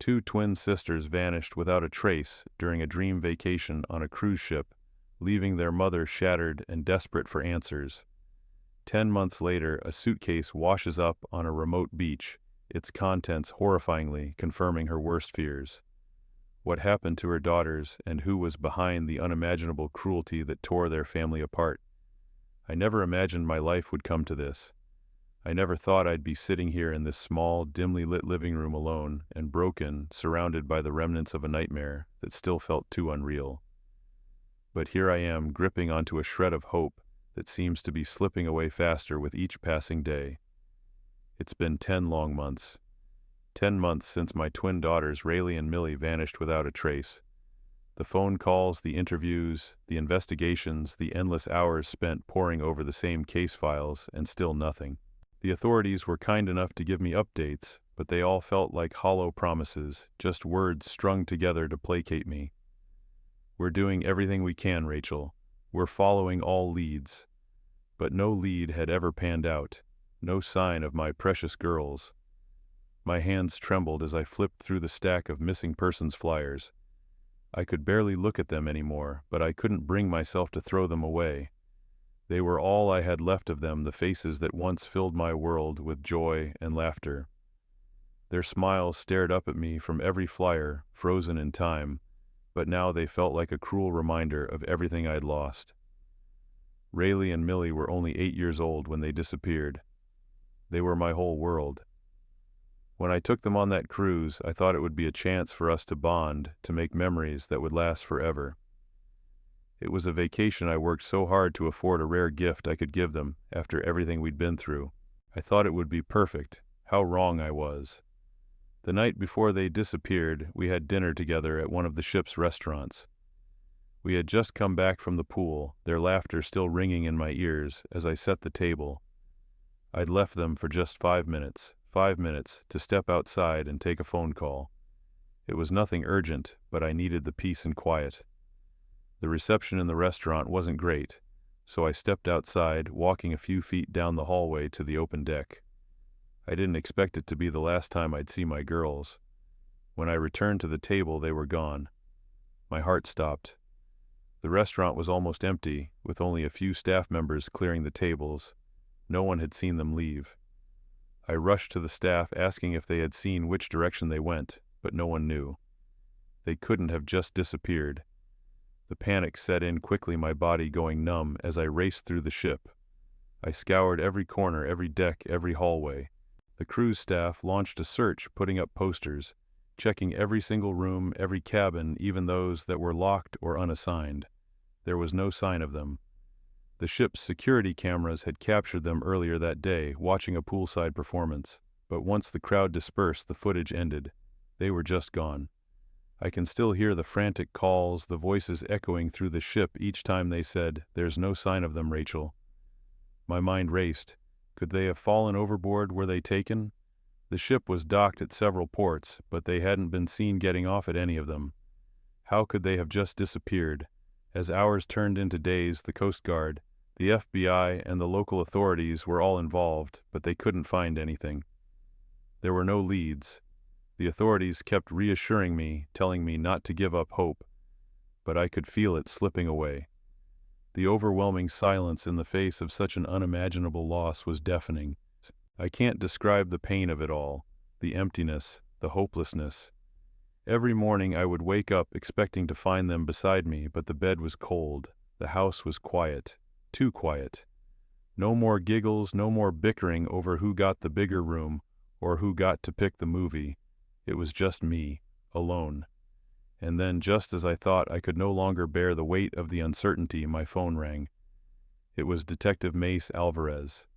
Two twin sisters vanished without a trace during a dream vacation on a cruise ship, leaving their mother shattered and desperate for answers. 10 months later, a suitcase washes up on a remote beach, its contents horrifyingly confirming her worst fears. What happened to her daughters, and who was behind the unimaginable cruelty that tore their family apart? I never imagined my life would come to this. I never thought I'd be sitting here in this small, dimly lit living room alone and broken, surrounded by the remnants of a nightmare that still felt too unreal. But here I am, gripping onto a shred of hope that seems to be slipping away faster with each passing day. It's been 10 long months. 10 months since my twin daughters Rayleigh and Millie vanished without a trace. The phone calls, the interviews, the investigations, the endless hours spent poring over the same case files, and still nothing. The authorities were kind enough to give me updates, but they all felt like hollow promises, just words strung together to placate me. We're doing everything we can, Rachel. We're following all leads. But no lead had ever panned out. No sign of my precious girls. My hands trembled as I flipped through the stack of missing persons flyers. I could barely look at them anymore, but I couldn't bring myself to throw them away. They were all I had left of them, the faces that once filled my world with joy and laughter. Their smiles stared up at me from every flyer, frozen in time, but now they felt like a cruel reminder of everything I'd lost. Rayleigh and Millie were only 8 years old when they disappeared. They were my whole world. When I took them on that cruise, I thought it would be a chance for us to bond, to make memories that would last forever. It was a vacation I worked so hard to afford, a rare gift I could give them after everything we'd been through. I thought it would be perfect. How wrong I was. The night before they disappeared, we had dinner together at one of the ship's restaurants. We had just come back from the pool, their laughter still ringing in my ears as I set the table. I'd left them for just 5 minutes to step outside and take a phone call. It was nothing urgent, but I needed the peace and quiet. The reception in the restaurant wasn't great, so I stepped outside, walking a few feet down the hallway to the open deck. I didn't expect it to be the last time I'd see my girls. When I returned to the table, they were gone. My heart stopped. The restaurant was almost empty, with only a few staff members clearing the tables. No one had seen them leave. I rushed to the staff, asking if they had seen which direction they went, but no one knew. They couldn't have just disappeared. The panic set in quickly, my body going numb as I raced through the ship. I scoured every corner, every deck, every hallway. The cruise staff launched a search, putting up posters, checking every single room, every cabin, even those that were locked or unassigned. There was no sign of them. The ship's security cameras had captured them earlier that day, watching a poolside performance. But once the crowd dispersed, the footage ended. They were just gone. I can still hear the frantic calls, the voices echoing through the ship each time they said, "There's no sign of them, Rachel." My mind raced. Could they have fallen overboard? Were they taken? The ship was docked at several ports, but they hadn't been seen getting off at any of them. How could they have just disappeared? As hours turned into days, the Coast Guard, the FBI, and the local authorities were all involved, but they couldn't find anything. There were no leads. The authorities kept reassuring me, telling me not to give up hope, but I could feel it slipping away. The overwhelming silence in the face of such an unimaginable loss was deafening. I can't describe the pain of it all, the emptiness, the hopelessness. Every morning I would wake up expecting to find them beside me, but the bed was cold, the house was quiet, too quiet. No more giggles, no more bickering over who got the bigger room or who got to pick the movie. It was just me, alone. And then, just as I thought I could no longer bear the weight of the uncertainty, my phone rang. It was Detective Mace Alvarez.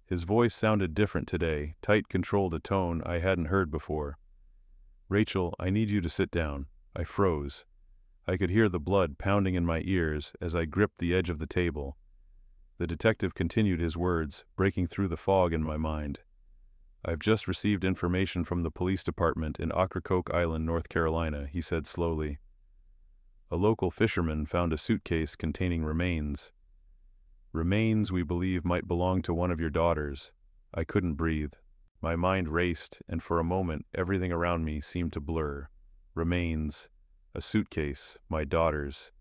His voice sounded different today, tight, controlled, a tone I hadn't heard before. "Rachel, I need you to sit down." I froze. I could hear the blood pounding in my ears as I gripped the edge of the table. The detective continued his words, breaking through the fog in my mind. "I've just received information from the police department in Ocracoke Island, North Carolina," he said slowly. "A local fisherman found a suitcase containing remains. Remains we believe might belong to one of your daughters." I couldn't breathe. My mind raced, and for a moment everything around me seemed to blur. Remains, a suitcase, my daughter's.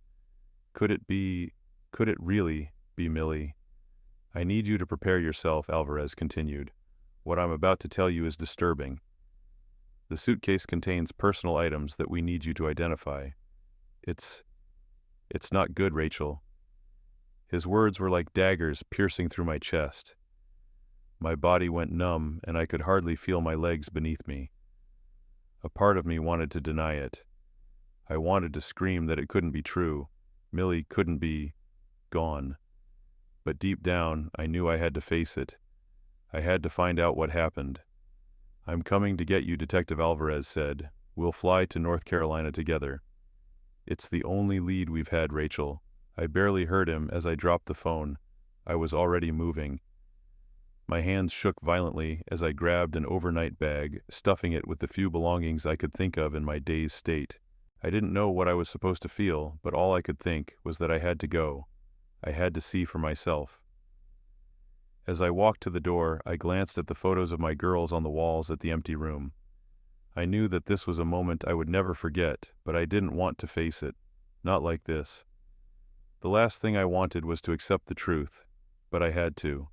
Could it really be Millie? I need you to prepare yourself, Alvarez continued. What I'm about to tell you is disturbing. The suitcase contains personal items that we need you to identify. It's not good, Rachel. His words were like daggers piercing through my chest. My body went numb, and I could hardly feel my legs beneath me. A part of me wanted to deny it. I wanted to scream that it couldn't be true. Millie couldn't be gone. But deep down, I knew I had to face it. I had to find out what happened. I'm coming to get you, Detective Alvarez said. We'll fly to North Carolina together. It's the only lead we've had, Rachel. I barely heard him as I dropped the phone. I was already moving. My hands shook violently as I grabbed an overnight bag, stuffing it with the few belongings I could think of in my dazed state. I didn't know what I was supposed to feel, but all I could think was that I had to go. I had to see for myself. As I walked to the door, I glanced at the photos of my girls on the walls at the empty room. I knew that this was a moment I would never forget, but I didn't want to face it. Not like this. The last thing I wanted was to accept the truth, but I had to.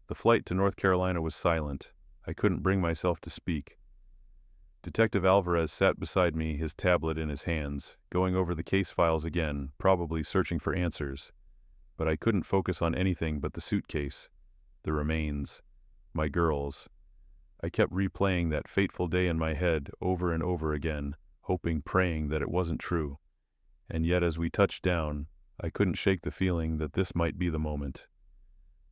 The flight to North Carolina was silent. I couldn't bring myself to speak. Detective Alvarez sat beside me, his tablet in his hands, going over the case files again, probably searching for answers. But I couldn't focus on anything but the suitcase, the remains, my girls. I kept replaying that fateful day in my head over and over again, hoping, praying that it wasn't true. And yet as we touched down, I couldn't shake the feeling that this might be the moment.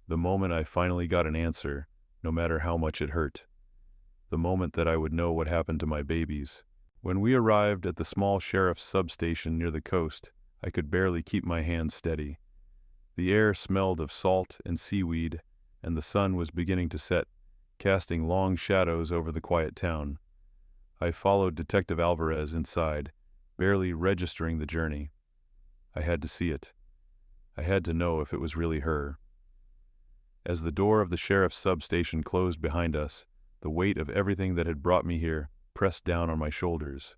The moment I finally got an answer, no matter how much it hurt. The moment that I would know what happened to my babies. When we arrived at the small sheriff's substation near the coast, I could barely keep my hands steady. The air smelled of salt and seaweed, and the sun was beginning to set, casting long shadows over the quiet town. I followed Detective Alvarez inside, barely registering the journey. I had to see it. I had to know if it was really her. As the door of the sheriff's substation closed behind us, the weight of everything that had brought me here pressed down on my shoulders.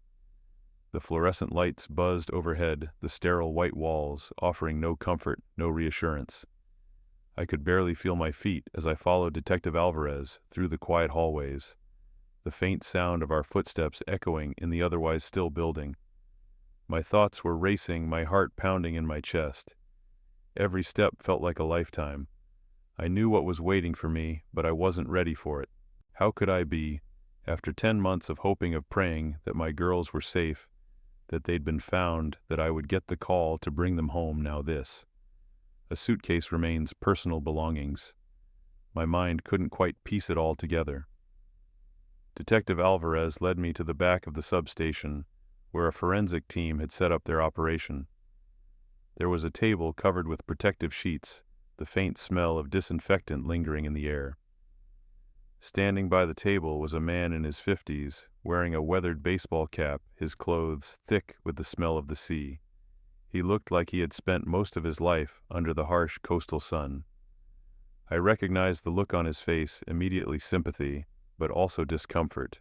The fluorescent lights buzzed overhead, the sterile white walls offering no comfort, no reassurance. I could barely feel my feet as I followed Detective Alvarez through the quiet hallways, the faint sound of our footsteps echoing in the otherwise still building. My thoughts were racing, my heart pounding in my chest. Every step felt like a lifetime. I knew what was waiting for me, but I wasn't ready for it. How could I be, after 10 months of hoping, of praying that my girls were safe, that they'd been found, that I would get the call to bring them home, now this? A suitcase remains personal belongings. My mind couldn't quite piece it all together. Detective Alvarez led me to the back of the substation, where a forensic team had set up their operation. There was a table covered with protective sheets, the faint smell of disinfectant lingering in the air. Standing by the table was a man in his 50s, wearing a weathered baseball cap, his clothes thick with the smell of the sea. He looked like he had spent most of his life under the harsh coastal sun. I recognized the look on his face, immediately sympathy, but also discomfort.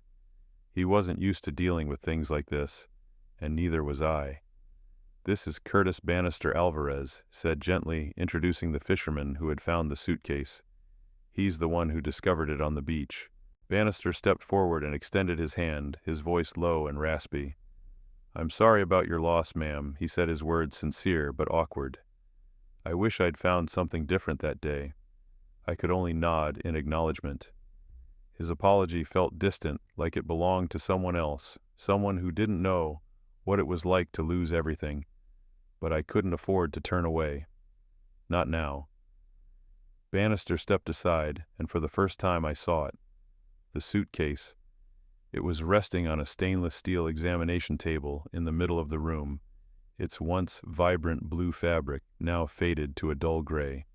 He wasn't used to dealing with things like this, and neither was I. "This is Curtis Bannister Alvarez," said gently, introducing the fisherman who had found the suitcase. "He's the one who discovered it on the beach." Bannister stepped forward and extended his hand, his voice low and raspy. "I'm sorry about your loss, ma'am," he said, his words sincere but awkward. I wish I'd found something different that day. I could only nod in acknowledgement. His apology felt distant, like it belonged to someone else, someone who didn't know what it was like to lose everything. But I couldn't afford to turn away. Not now. Bannister stepped aside, and for the first time I saw it. The suitcase. It was resting on a stainless steel examination table in the middle of the room, its once vibrant blue fabric now faded to a dull gray.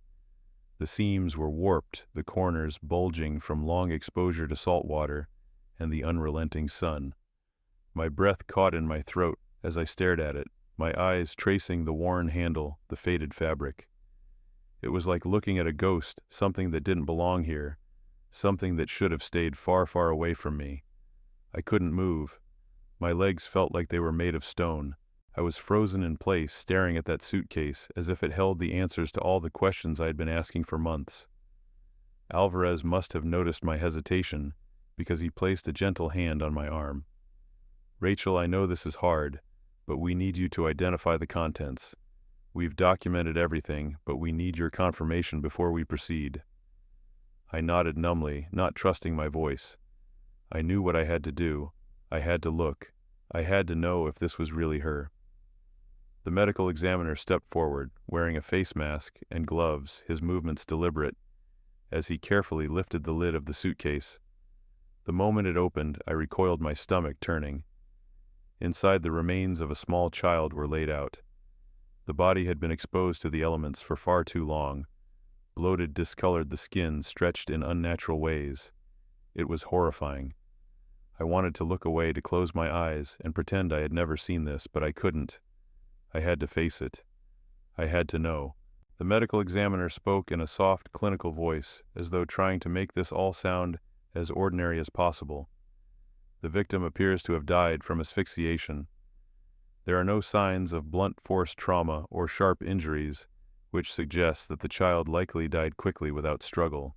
The seams were warped, the corners bulging from long exposure to salt water and the unrelenting sun. My breath caught in my throat as I stared at it, my eyes tracing the worn handle, the faded fabric. It was like looking at a ghost, something that didn't belong here, something that should have stayed far, far away from me. I couldn't move. My legs felt like they were made of stone. I was frozen in place, staring at that suitcase as if it held the answers to all the questions I had been asking for months. Alvarez must have noticed my hesitation, because he placed a gentle hand on my arm. "Rachel, I know this is hard, but we need you to identify the contents. We've documented everything, but we need your confirmation before we proceed." I nodded numbly, not trusting my voice. I knew what I had to do. I had to look. I had to know if this was really her. The medical examiner stepped forward, wearing a face mask and gloves, his movements deliberate, as he carefully lifted the lid of the suitcase. The moment it opened, I recoiled, my stomach turning. Inside, the remains of a small child were laid out. The body had been exposed to the elements for far too long. Bloated, discolored, the skin stretched in unnatural ways. It was horrifying. I wanted to look away, to close my eyes, and pretend I had never seen this, but I couldn't. I had to face it. I had to know. The medical examiner spoke in a soft, clinical voice, as though trying to make this all sound as ordinary as possible. "The victim appears to have died from asphyxiation. There are no signs of blunt force trauma or sharp injuries, which suggests that the child likely died quickly without struggle."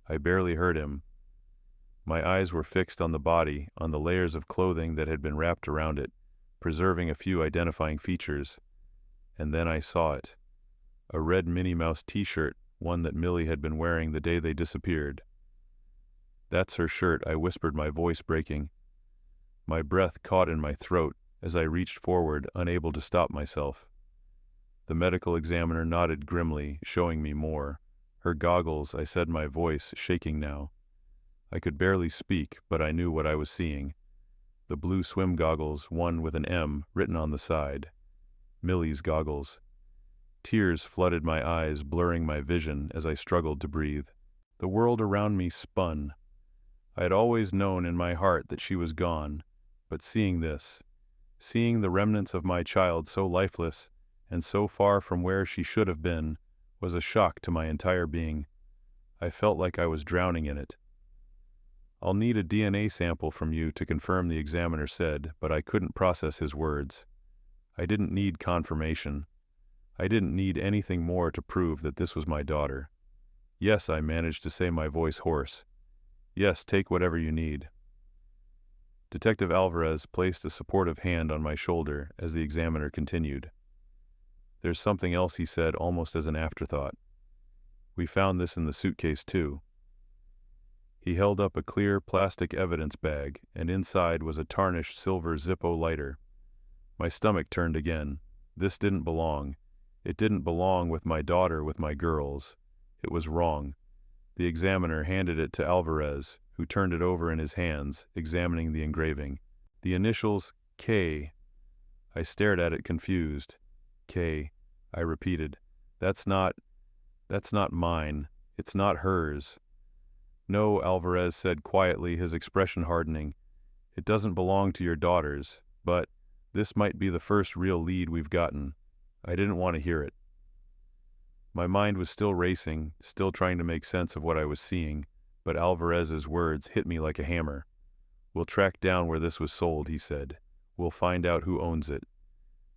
I barely heard him. My eyes were fixed on the body, on the layers of clothing that had been wrapped around it, preserving a few identifying features. And then I saw it. A red Minnie Mouse t-shirt, one that Millie had been wearing the day they disappeared. "That's her shirt," I whispered, my voice breaking. My breath caught in my throat as I reached forward, unable to stop myself. The medical examiner nodded grimly, showing me more. "Her goggles," I said, my voice shaking now. I could barely speak, but I knew what I was seeing. The blue swim goggles, one with an M written on the side. Millie's goggles. Tears flooded my eyes, blurring my vision as I struggled to breathe. The world around me spun. I had always known in my heart that she was gone, but seeing this, seeing the remnants of my child so lifeless and so far from where she should have been, was a shock to my entire being. I felt like I was drowning in it. "I'll need a DNA sample from you to confirm," the examiner said, but I couldn't process his words. I didn't need confirmation. I didn't need anything more to prove that this was my daughter. "Yes," I managed to say, my voice hoarse. "Yes, take whatever you need." Detective Alvarez placed a supportive hand on my shoulder as the examiner continued. "There's something else," he said, almost as an afterthought. "We found this in the suitcase, too." He held up a clear plastic evidence bag, and inside was a tarnished silver Zippo lighter. My stomach turned again. This didn't belong. It didn't belong with my daughter, with my girls. It was wrong. The examiner handed it to Alvarez, who turned it over in his hands, examining the engraving. The initials K. I stared at it, confused. "K," I repeated. That's not mine. It's not hers." "No," Alvarez said quietly, his expression hardening. "It doesn't belong to your daughters, but this might be the first real lead we've gotten." I didn't want to hear it. My mind was still racing, still trying to make sense of what I was seeing, but Alvarez's words hit me like a hammer. "We'll track down where this was sold," he said. "We'll find out who owns it.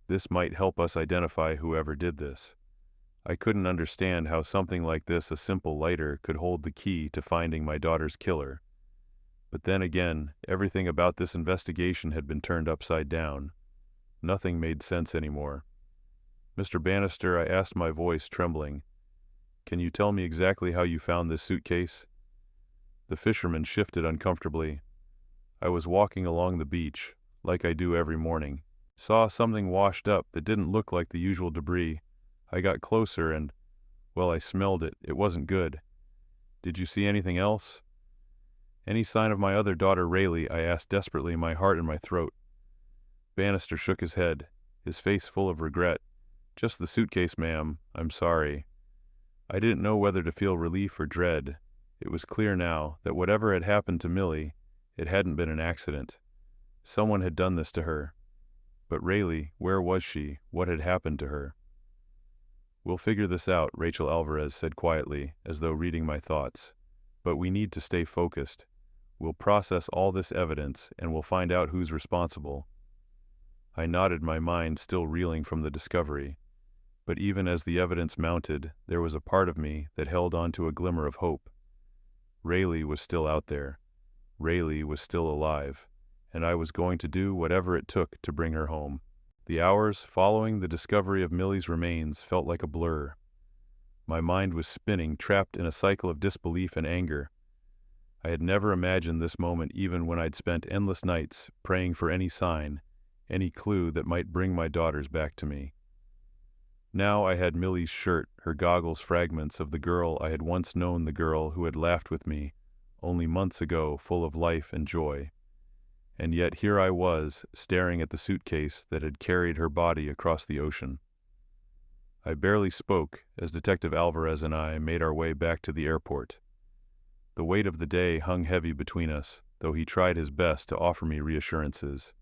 This might help us identify whoever did this." I couldn't understand how something like this, a simple lighter, could hold the key to finding my daughter's killer. But then again, everything about this investigation had been turned upside down. Nothing made sense anymore. "Mr. Bannister," I asked, my voice trembling, "can you tell me exactly how you found this suitcase?" The fisherman shifted uncomfortably. "I was walking along the beach, like I do every morning. Saw something washed up that didn't look like the usual debris. I got closer and, well, I smelled it. It wasn't good." "Did you see anything else?" "Any sign of my other daughter, Rayleigh?" I asked desperately, my heart in my throat. Bannister shook his head, his face full of regret. "Just the suitcase, ma'am. I'm sorry." I didn't know whether to feel relief or dread. It was clear now that whatever had happened to Millie, it hadn't been an accident. Someone had done this to her. But Rayleigh, where was she? What had happened to her? "We'll figure this out," Rachel Alvarez said quietly, as though reading my thoughts. But we need to stay focused. We'll process all this evidence and we'll find out who's responsible. I nodded, my mind still reeling from the discovery. But even as the evidence mounted, there was a part of me that held on to a glimmer of hope. Rayleigh was still out there. Rayleigh was still alive, and I was going to do whatever it took to bring her home. The hours following the discovery of Millie's remains felt like a blur. My mind was spinning, trapped in a cycle of disbelief and anger. I had never imagined this moment, even when I'd spent endless nights praying for any sign, any clue that might bring my daughters back to me. Now I had Millie's shirt, her goggles, fragments of the girl I had once known, the girl who had laughed with me only months ago, full of life and joy. And yet here I was, staring at the suitcase that had carried her body across the ocean. I barely spoke as Detective Alvarez and I made our way back to the airport. The weight of the day hung heavy between us, though he tried his best to offer me reassurances.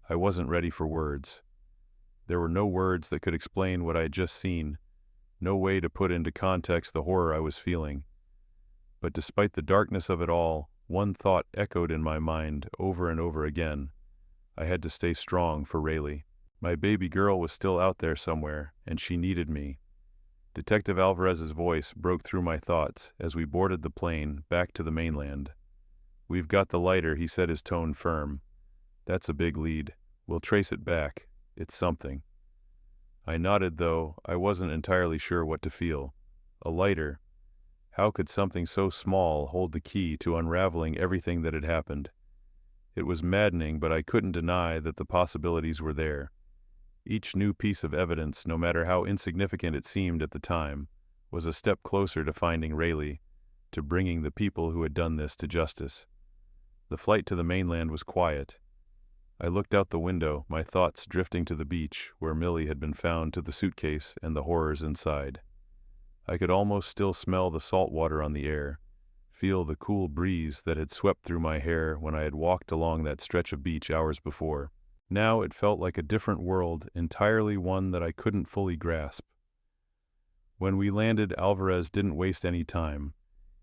I wasn't ready for words. There were no words that could explain what I had just seen, no way to put into context the horror I was feeling. But despite the darkness of it all, one thought echoed in my mind over and over again. I had to stay strong for Rayleigh. My baby girl was still out there somewhere, and she needed me. Detective Alvarez's voice broke through my thoughts as we boarded the plane back to the mainland. "We've got the lighter," he said, his tone firm. "That's a big lead. We'll trace it back. It's something." I nodded, though I wasn't entirely sure what to feel. A lighter? How could something so small hold the key to unraveling everything that had happened? It was maddening, but I couldn't deny that the possibilities were there. Each new piece of evidence, no matter how insignificant it seemed at the time, was a step closer to finding Rayleigh, to bringing the people who had done this to justice. The flight to the mainland was quiet. I looked out the window, my thoughts drifting to the beach where Millie had been found, to the suitcase and the horrors inside. I could almost still smell the salt water on the air, feel the cool breeze that had swept through my hair when I had walked along that stretch of beach hours before. Now it felt like a different world, entirely one that I couldn't fully grasp. When we landed, Alvarez didn't waste any time.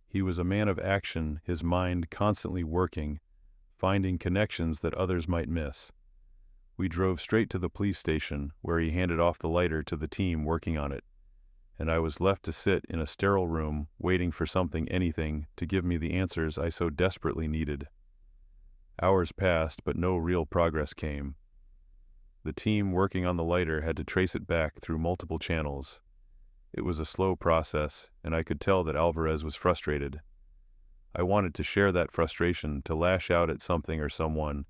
He was a man of action, his mind constantly working, finding connections that others might miss. We drove straight to the police station, where he handed off the lighter to the team working on it, and I was left to sit in a sterile room, waiting for something, anything, to give me the answers I so desperately needed. Hours passed, but no real progress came. The team working on the lighter had to trace it back through multiple channels. It was a slow process, and I could tell that Alvarez was frustrated. I wanted to share that frustration, to lash out at something or someone,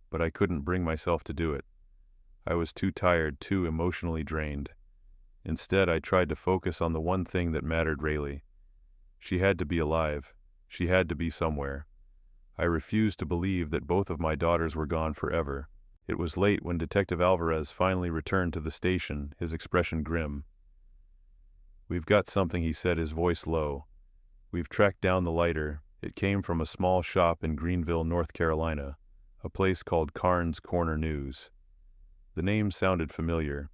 but I couldn't bring myself to do it. I was too tired, too emotionally drained. Instead, I tried to focus on the one thing that mattered: Rayleigh. She had to be alive. She had to be somewhere. I refused to believe that both of my daughters were gone forever. It was late when Detective Alvarez finally returned to the station, his expression grim. "We've got something," he said, his voice low. "We've tracked down the lighter. It came from a small shop in Greenville, North Carolina, a place called Carnes Corner News." The name sounded familiar.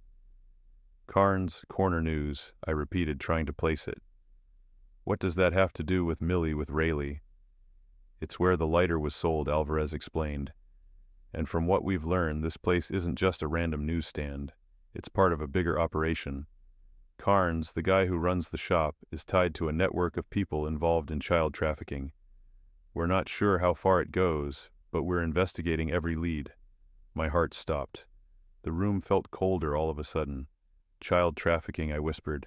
"Carnes Corner News," I repeated, trying to place it. "What does that have to do with Millie, with Rayleigh?" "It's where the lighter was sold," Alvarez explained. "And from what we've learned, this place isn't just a random newsstand. It's part of a bigger operation. Carnes, the guy who runs the shop, is tied to a network of people involved in child trafficking. We're not sure how far it goes, but we're investigating every lead." My heart stopped. The room felt colder all of a sudden. "Child trafficking," I whispered.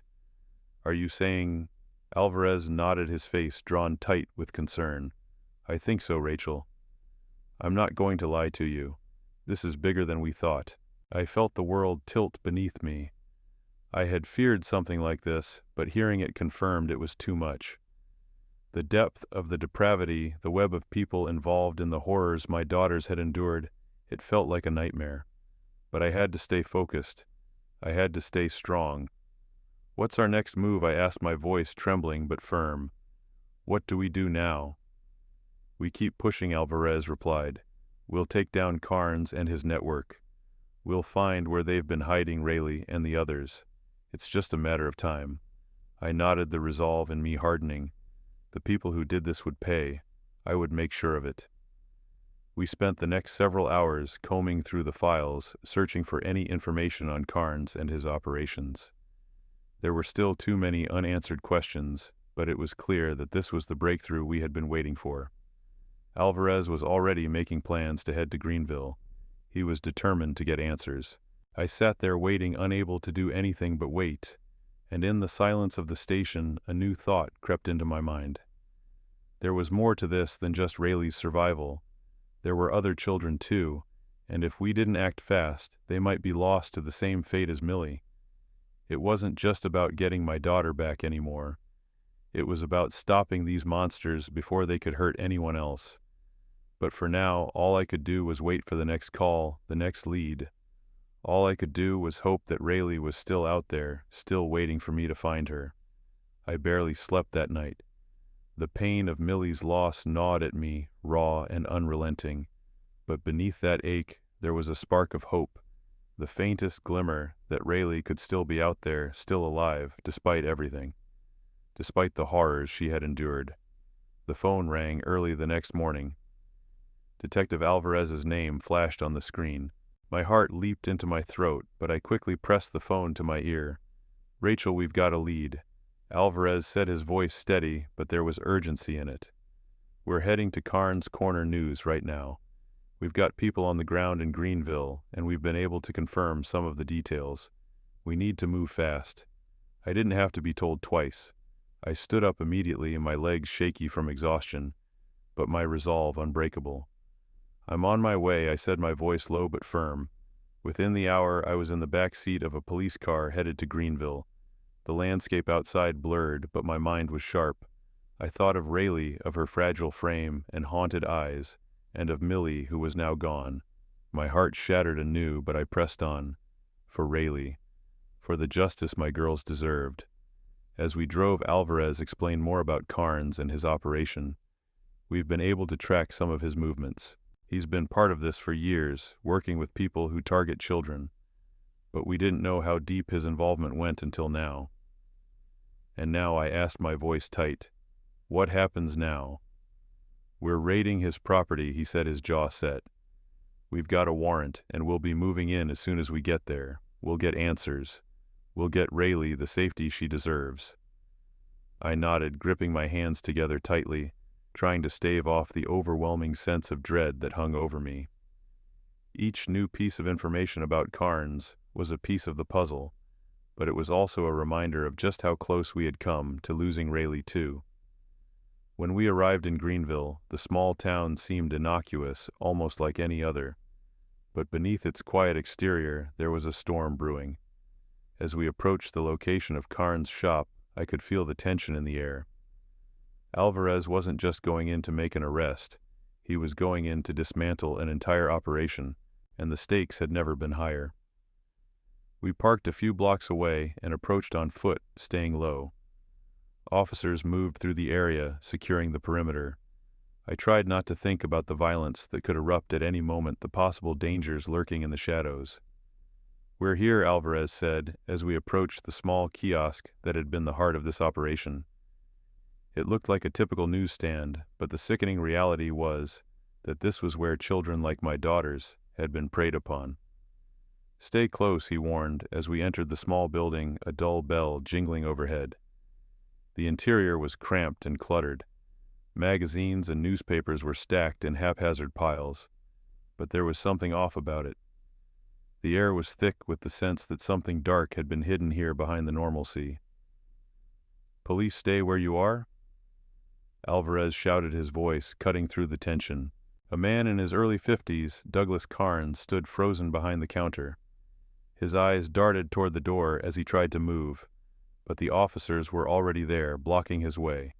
"Are you saying—" Alvarez nodded, his face drawn tight with concern. "I think so, Rachel. I'm not going to lie to you. This is bigger than we thought." I felt the world tilt beneath me. I had feared something like this, but hearing it confirmed it was too much. The depth of the depravity, the web of people involved in the horrors my daughters had endured, it felt like a nightmare. But I had to stay focused. I had to stay strong. "What's our next move?" I asked, my voice trembling but firm. "What do we do now?" "We keep pushing," Alvarez replied. "We'll take down Carnes and his network. We'll find where they've been hiding Rayleigh and the others. It's just a matter of time." I nodded, the resolve in me hardening. The people who did this would pay. I would make sure of it. We spent the next several hours combing through the files, searching for any information on Carnes and his operations. There were still too many unanswered questions, but it was clear that this was the breakthrough we had been waiting for. Alvarez was already making plans to head to Greenville. He was determined to get answers. I sat there waiting, unable to do anything but wait, and in the silence of the station, a new thought crept into my mind. There was more to this than just Rayleigh's survival. There were other children too, and if we didn't act fast, they might be lost to the same fate as Millie. It wasn't just about getting my daughter back anymore. It was about stopping these monsters before they could hurt anyone else. But for now, all I could do was wait for the next call, the next lead. All I could do was hope that Rayleigh was still out there, still waiting for me to find her. I barely slept that night. The pain of Millie's loss gnawed at me, raw and unrelenting. But beneath that ache, there was a spark of hope, the faintest glimmer that Rayleigh could still be out there, still alive, despite everything. Despite the horrors she had endured. The phone rang early the next morning. Detective Alvarez's name flashed on the screen. My heart leaped into my throat, but I quickly pressed the phone to my ear. "Rachel, we've got a lead." Alvarez said, his voice steady, but there was urgency in it. "We're heading to Carnes Corner News right now. We've got people on the ground in Greenville, and we've been able to confirm some of the details. We need to move fast." I didn't have to be told twice. I stood up immediately, my legs shaky from exhaustion, but my resolve unbreakable. "I'm on my way," I said, my voice low but firm. Within the hour, I was in the back seat of a police car headed to Greenville. The landscape outside blurred, but my mind was sharp. I thought of Rayleigh, of her fragile frame and haunted eyes, and of Millie, who was now gone. My heart shattered anew, but I pressed on. For Rayleigh. For the justice my girls deserved. As we drove, Alvarez explained more about Carnes and his operation. We've been able to track some of his movements. He's been part of this for years, working with people who target children. But we didn't know how deep his involvement went until now. And now, I asked, my voice tight, "What happens now?" "We're raiding his property," he said, his jaw set. "We've got a warrant, and we'll be moving in as soon as we get there. We'll get answers. We'll get Rayleigh the safety she deserves." I nodded, gripping my hands together tightly, trying to stave off the overwhelming sense of dread that hung over me. Each new piece of information about Carnes was a piece of the puzzle, but it was also a reminder of just how close we had come to losing Rayleigh too. When we arrived in Greenville, the small town seemed innocuous, almost like any other. But beneath its quiet exterior, there was a storm brewing. As we approached the location of Carnes' shop, I could feel the tension in the air. Alvarez wasn't just going in to make an arrest. He was going in to dismantle an entire operation, and the stakes had never been higher. We parked a few blocks away and approached on foot, staying low. Officers moved through the area, securing the perimeter. I tried not to think about the violence that could erupt at any moment, the possible dangers lurking in the shadows. "We're here," Alvarez said, as we approached the small kiosk that had been the heart of this operation. It looked like a typical newsstand, but the sickening reality was that this was where children like my daughters had been preyed upon. "Stay close," he warned, as we entered the small building, a dull bell jingling overhead. The interior was cramped and cluttered. Magazines and newspapers were stacked in haphazard piles, but there was something off about it. The air was thick with the sense that something dark had been hidden here behind the normalcy. "Police, stay where you are?" Alvarez shouted, his voice cutting through the tension. A man in his early 50s, Douglas Carnes, stood frozen behind the counter. His eyes darted toward the door as he tried to move, but the officers were already there, blocking his way.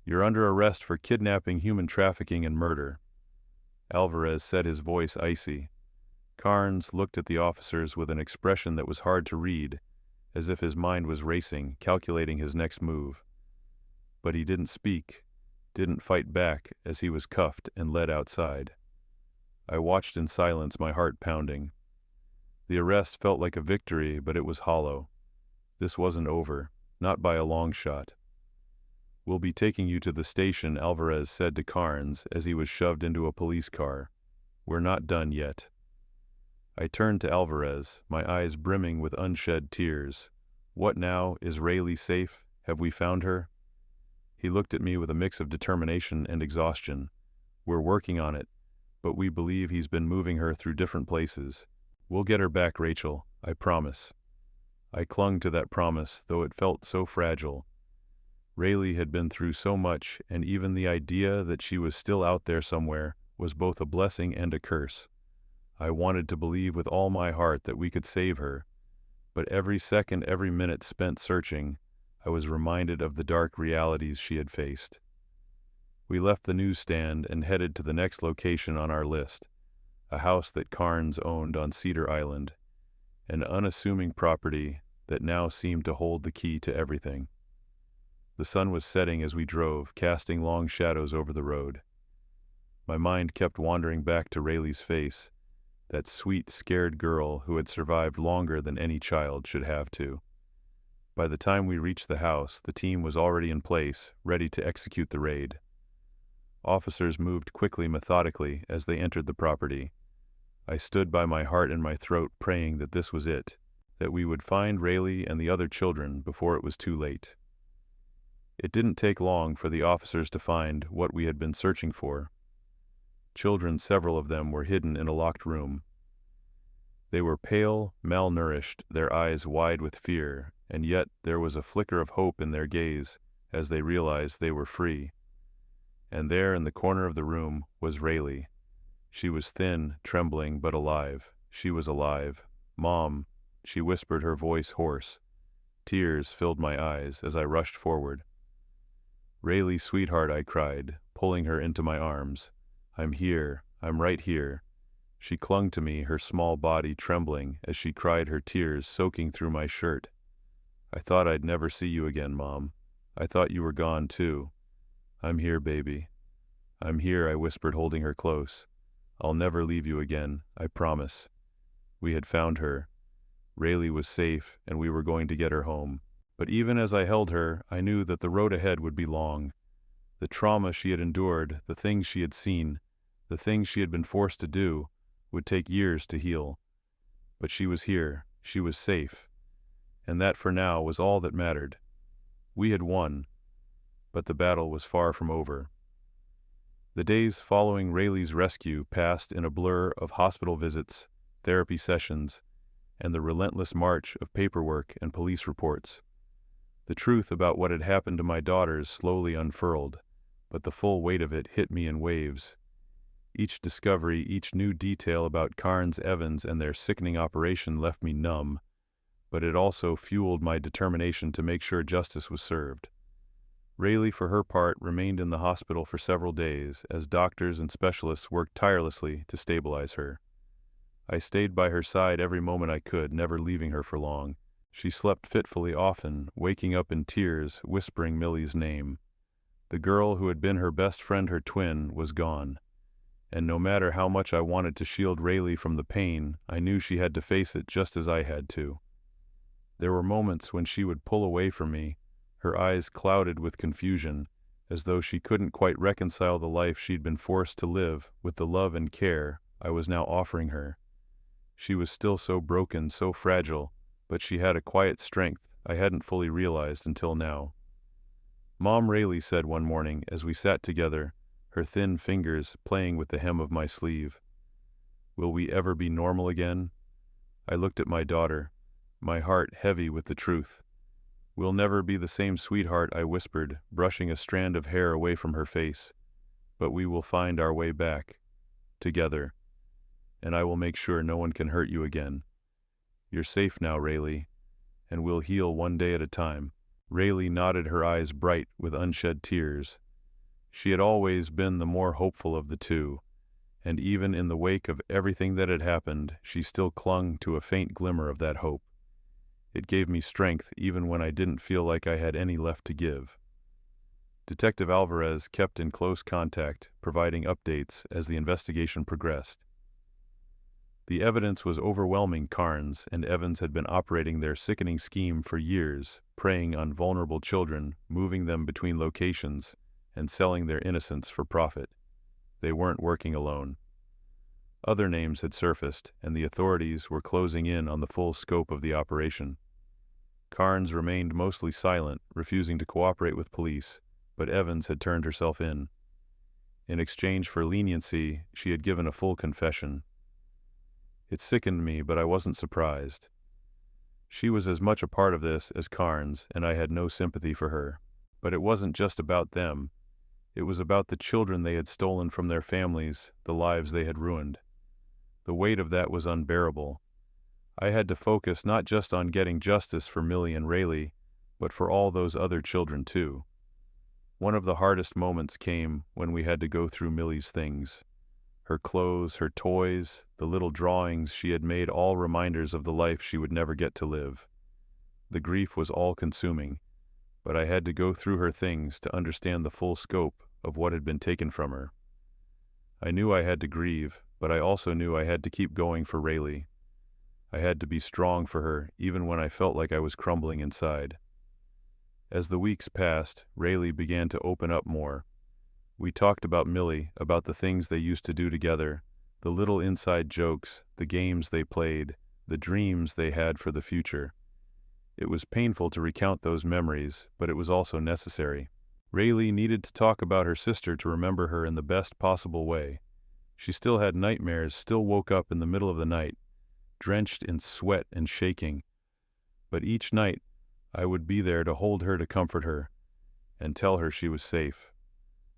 "You're under arrest for kidnapping, human trafficking, and murder," Alvarez said, his voice icy. Carnes looked at the officers with an expression that was hard to read, as if his mind was racing, calculating his next move. But he didn't speak, didn't fight back as he was cuffed and led outside. I watched in silence, my heart pounding. The arrest felt like a victory, but it was hollow. This wasn't over, not by a long shot. "We'll be taking you to the station," Alvarez said to Carnes as he was shoved into a police car. "We're not done yet." I turned to Alvarez, my eyes brimming with unshed tears. "What now? Is Rayleigh safe? Have we found her?" He looked at me with a mix of determination and exhaustion. "We're working on it, but we believe he's been moving her through different places. We'll get her back, Rachel, I promise." I clung to that promise, though it felt so fragile. Rayleigh had been through so much, and even the idea that she was still out there somewhere was both a blessing and a curse. I wanted to believe with all my heart that we could save her, but every second, every minute spent searching, I was reminded of the dark realities she had faced. We left the newsstand and headed to the next location on our list, a house that Carnes owned on Cedar Island, an unassuming property that now seemed to hold the key to everything. The sun was setting as we drove, casting long shadows over the road. My mind kept wandering back to Rayleigh's face, that sweet, scared girl who had survived longer than any child should have to. By the time we reached the house, the team was already in place, ready to execute the raid. Officers moved quickly, methodically, as they entered the property. I stood by my heart in my throat, praying that this was it, that we would find Rayleigh and the other children before it was too late. It didn't take long for the officers to find what we had been searching for. Children, several of them, were hidden in a locked room. They were pale, malnourished, their eyes wide with fear, and yet there was a flicker of hope in their gaze as they realized they were free. And there in the corner of the room was Rayleigh. She was thin, trembling, but alive. She was alive. "Mom," she whispered, her voice hoarse. Tears filled my eyes as I rushed forward. "Rayleigh, sweetheart," I cried, pulling her into my arms. "I'm here. I'm right here." She clung to me, her small body trembling as she cried, her tears soaking through my shirt. "I thought I'd never see you again, Mom. I thought you were gone, too." "I'm here, baby. I'm here," I whispered, holding her close. "I'll never leave you again, I promise." We had found her. Rayleigh was safe, and we were going to get her home. But even as I held her, I knew that the road ahead would be long. The trauma she had endured, the things she had seen, the things she had been forced to do, would take years to heal. But she was here, she was safe, and that for now was all that mattered. We had won, but the battle was far from over. The days following Rayleigh's rescue passed in a blur of hospital visits, therapy sessions, and the relentless march of paperwork and police reports. The truth about what had happened to my daughters slowly unfurled, but the full weight of it hit me in waves. Each discovery, each new detail about Carnes Evans and their sickening operation left me numb, but it also fueled my determination to make sure justice was served. Rayleigh, for her part, remained in the hospital for several days as doctors and specialists worked tirelessly to stabilize her. I stayed by her side every moment I could, never leaving her for long. She slept fitfully often, waking up in tears, whispering Millie's name. The girl who had been her best friend, her twin, was gone. And no matter how much I wanted to shield Rayleigh from the pain, I knew she had to face it just as I had to. There were moments when she would pull away from me, her eyes clouded with confusion, as though she couldn't quite reconcile the life she'd been forced to live with the love and care I was now offering her. She was still so broken, so fragile, but she had a quiet strength I hadn't fully realized until now. "Mom," Rayleigh said one morning as we sat together, her thin fingers playing with the hem of my sleeve. "Will we ever be normal again?" I looked at my daughter, my heart heavy with the truth. "We'll never be the same, sweetheart," I whispered, brushing a strand of hair away from her face. "But we will find our way back, together, and I will make sure no one can hurt you again. You're safe now, Rayleigh, and we'll heal one day at a time." Rayleigh nodded, her eyes bright with unshed tears. She had always been the more hopeful of the two, and even in the wake of everything that had happened, she still clung to a faint glimmer of that hope. It gave me strength even when I didn't feel like I had any left to give. Detective Alvarez kept in close contact, providing updates as the investigation progressed. The evidence was overwhelming. Carnes and Evans had been operating their sickening scheme for years, preying on vulnerable children, moving them between locations, and selling their innocence for profit. They weren't working alone. Other names had surfaced, and the authorities were closing in on the full scope of the operation. Carnes remained mostly silent, refusing to cooperate with police, but Evans had turned herself in. In exchange for leniency, she had given a full confession. It sickened me, but I wasn't surprised. She was as much a part of this as Carnes, and I had no sympathy for her. But it wasn't just about them. It was about the children they had stolen from their families, the lives they had ruined. The weight of that was unbearable. I had to focus not just on getting justice for Millie and Rayleigh, but for all those other children too. One of the hardest moments came when we had to go through Millie's things. Her clothes, her toys, the little drawings she had made, all reminders of the life she would never get to live. The grief was all-consuming, but I had to go through her things to understand the full scope of what had been taken from her. I knew I had to grieve, but I also knew I had to keep going for Rayleigh. I had to be strong for her, even when I felt like I was crumbling inside. As the weeks passed, Rayleigh began to open up more. We talked about Millie, about the things they used to do together, the little inside jokes, the games they played, the dreams they had for the future. It was painful to recount those memories, but it was also necessary. Rayleigh needed to talk about her sister to remember her in the best possible way. She still had nightmares, still woke up in the middle of the night, drenched in sweat and shaking. But each night, I would be there to hold her, to comfort her, and tell her she was safe.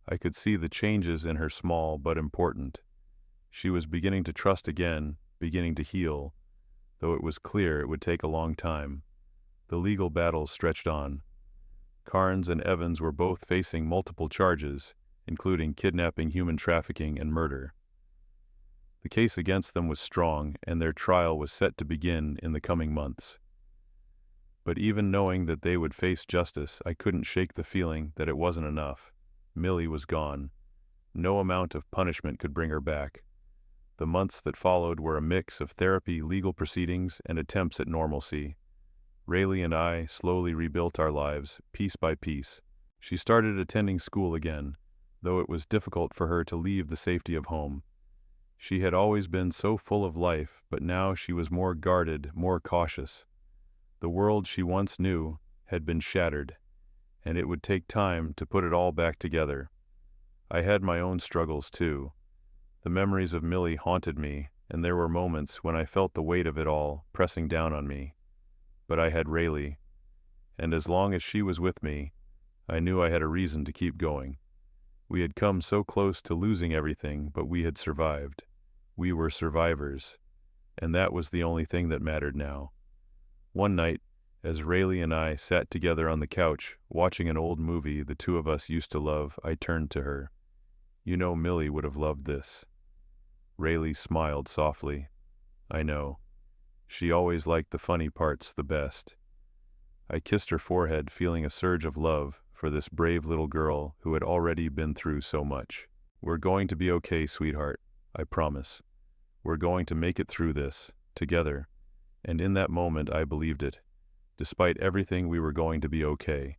I could see the changes in her, small but important. She was beginning to trust again, beginning to heal, though it was clear it would take a long time. The legal battles stretched on. Carnes and Evans were both facing multiple charges, including kidnapping, human trafficking, and murder. The case against them was strong, and their trial was set to begin in the coming months. But even knowing that they would face justice, I couldn't shake the feeling that it wasn't enough. Millie was gone. No amount of punishment could bring her back. The months that followed were a mix of therapy, legal proceedings, and attempts at normalcy. Rayleigh and I slowly rebuilt our lives, piece by piece. She started attending school again, though it was difficult for her to leave the safety of home. She had always been so full of life, but now she was more guarded, more cautious. The world she once knew had been shattered, and it would take time to put it all back together. I had my own struggles too. The memories of Millie haunted me, and there were moments when I felt the weight of it all pressing down on me. But I had Rayleigh, and as long as she was with me, I knew I had a reason to keep going. We had come so close to losing everything, but we had survived. We were survivors, and that was the only thing that mattered now. One night, as Rayleigh and I sat together on the couch, watching an old movie the two of us used to love, I turned to her. "You know Millie would have loved this." Rayleigh smiled softly. "I know. She always liked the funny parts the best." I kissed her forehead, feeling a surge of love for this brave little girl who had already been through so much. "We're going to be okay, sweetheart. I promise. We're going to make it through this, together." And in that moment I believed it. Despite everything, we were going to be okay.